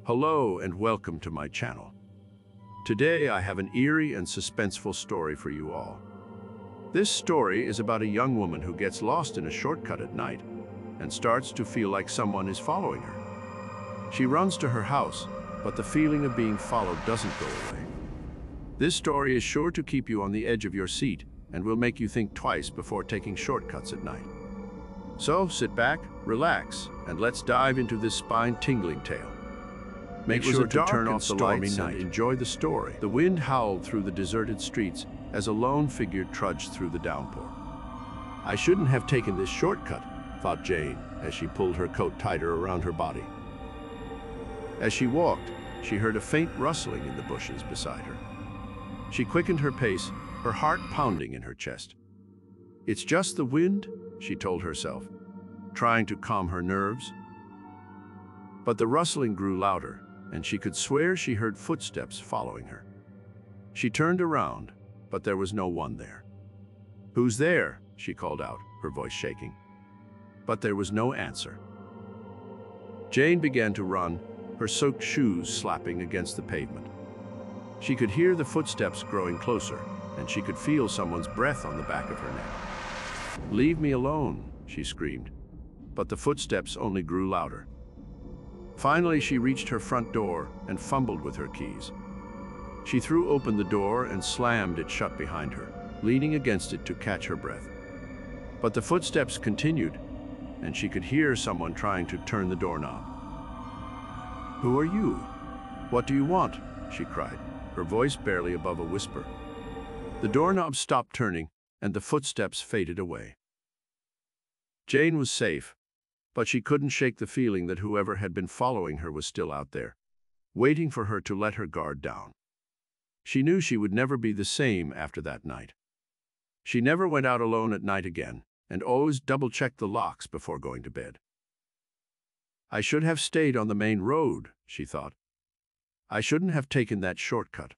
Hello and welcome to my channel. Today I have an eerie and suspenseful story for you all. This story is about a young woman who gets lost in a shortcut at night and starts to feel like someone is following her. She runs to her house, but the feeling of being followed doesn't go away. This story is sure to keep you on the edge of your seat and will make you think twice before taking shortcuts at night. So sit back, relax, and let's dive into this spine-tingling tale. Make sure to turn off the lights and enjoy the story. The wind howled through the deserted streets as a lone figure trudged through the downpour. I shouldn't have taken this shortcut, thought Jane, as she pulled her coat tighter around her body. As she walked, she heard a faint rustling in the bushes beside her. She quickened her pace, her heart pounding in her chest. It's just the wind, she told herself, trying to calm her nerves. But the rustling grew louder, and she could swear she heard footsteps following her. She turned around, but there was no one there. "Who's there?" she called out, her voice shaking. But there was no answer. Jane began to run, her soaked shoes slapping against the pavement. She could hear the footsteps growing closer, and she could feel someone's breath on the back of her neck. "Leave me alone," she screamed, but the footsteps only grew louder. Finally, she reached her front door and fumbled with her keys. She threw open the door and slammed it shut behind her, leaning against it to catch her breath. But the footsteps continued, and she could hear someone trying to turn the doorknob. "Who are you? What do you want?" she cried, her voice barely above a whisper. The doorknob stopped turning, and the footsteps faded away. Jane was safe, but she couldn't shake the feeling that whoever had been following her was still out there, waiting for her to let her guard down. She knew she would never be the same after that night. She never went out alone at night again, and always double-checked the locks before going to bed. "I should have stayed on the main road," she thought. "I shouldn't have taken that shortcut."